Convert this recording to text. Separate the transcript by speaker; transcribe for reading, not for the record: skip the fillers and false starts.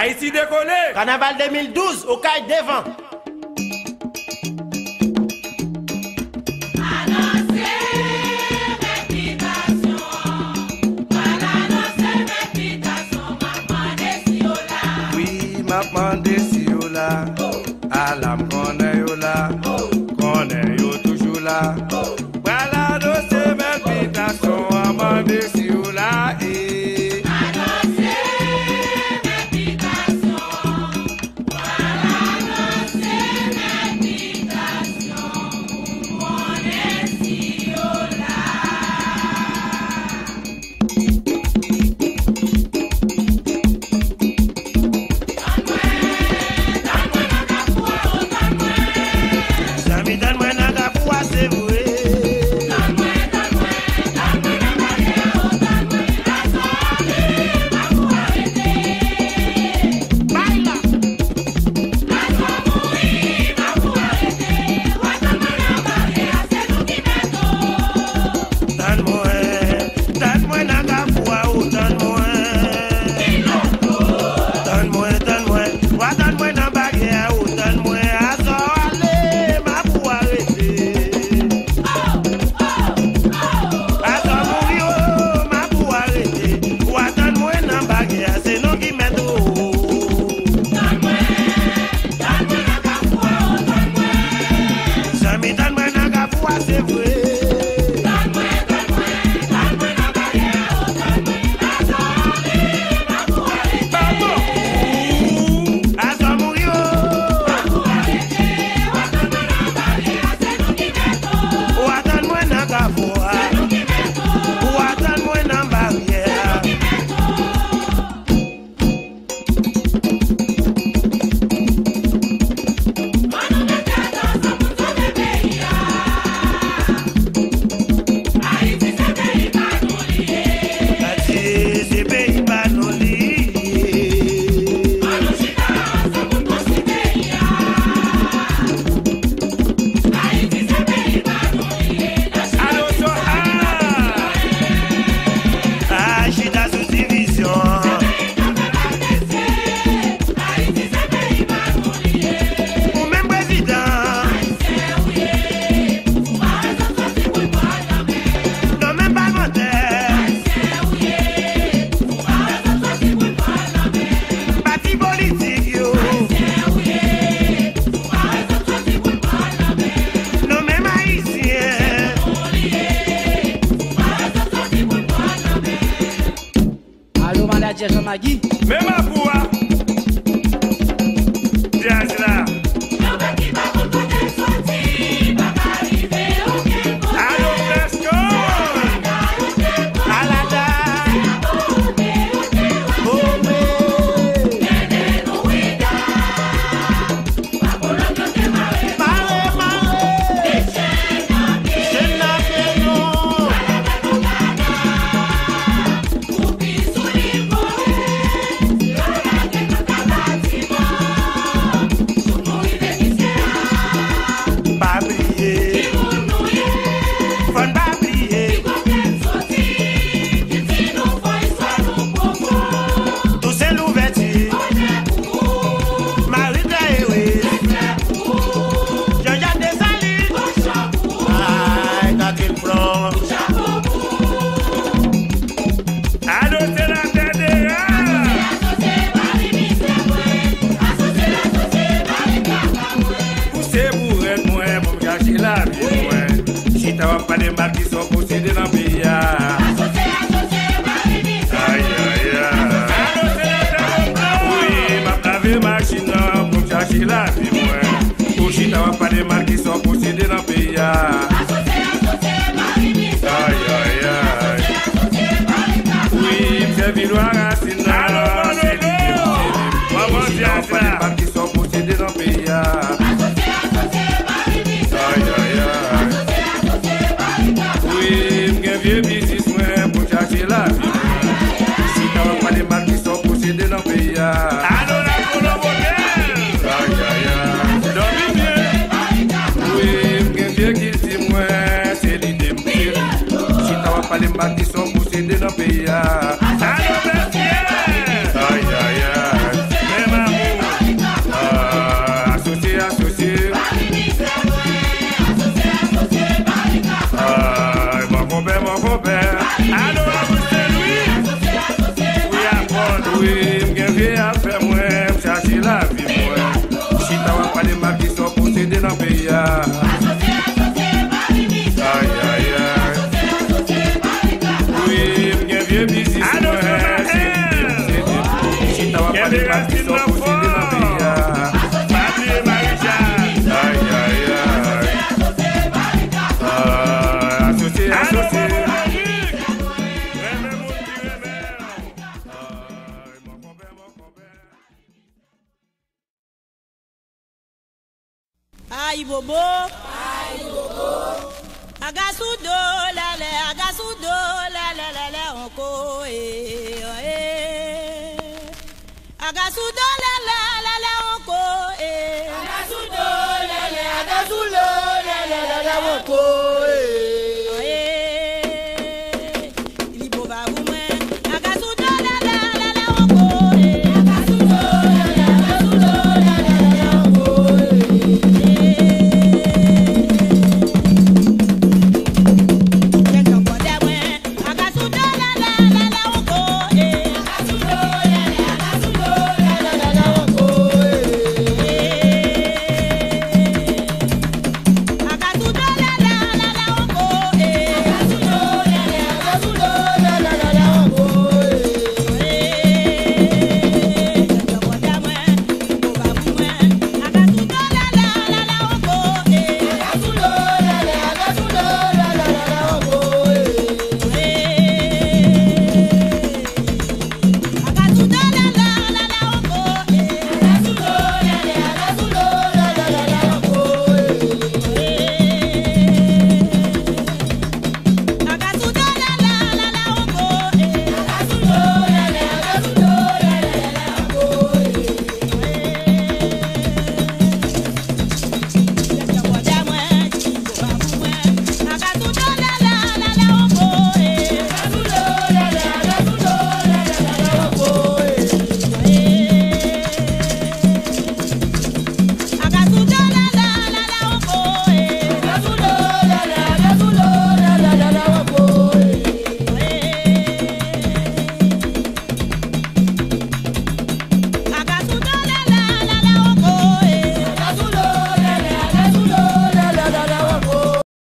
Speaker 1: Haïti décollé.
Speaker 2: Carnaval 2012 au Caille devant.
Speaker 1: M'a demandé si yo là, à la m'connaît yo là, connaît yo toujours là. Voilà nos invitations, à demander si yo là.
Speaker 2: Magui.
Speaker 1: Mais ma foi, jazz là. Allô, Fresco.
Speaker 2: Alada.
Speaker 1: Pas de marques qui sont possédées dans le pays. Aïe, aïe, aïe. Oui, ma cave machine pour chercher la vie. Aussi, t'as pas de marques qui sont possédées dans le pays. Aïe, aïe, aïe. Oui, c'est Villois Racine. C'est l'idée. Maman, t'as pas de marques qui sont possédées dans le pays. Aïe, aïe, aïe. Vieux business pour chercher la vie. Si t'as pas de marques qui sont possédées dans le pays. Allô la couleur. Aïe aïe aïe. Dormez bien. Oui, vieux qui dit moi, c'est l'idée. Si t'as pas de marques qui sont possédées dans le pays. Allô monsieur. Aïe aïe aïe. Oui, m'gen vie à faire moi, chercher la vie moi. Si t'as pas de marques qui sont possédées dans le pays. Aïe aïe aïe. Oui, m'gen vieux business moi. Si t'as pas de marques qui sont possédées dans le pays. Aïe aïe aïe. Associé, associé.
Speaker 3: Aïe bobo, agasudo lele onko agasudo lele onko
Speaker 2: Agasulo lele onko.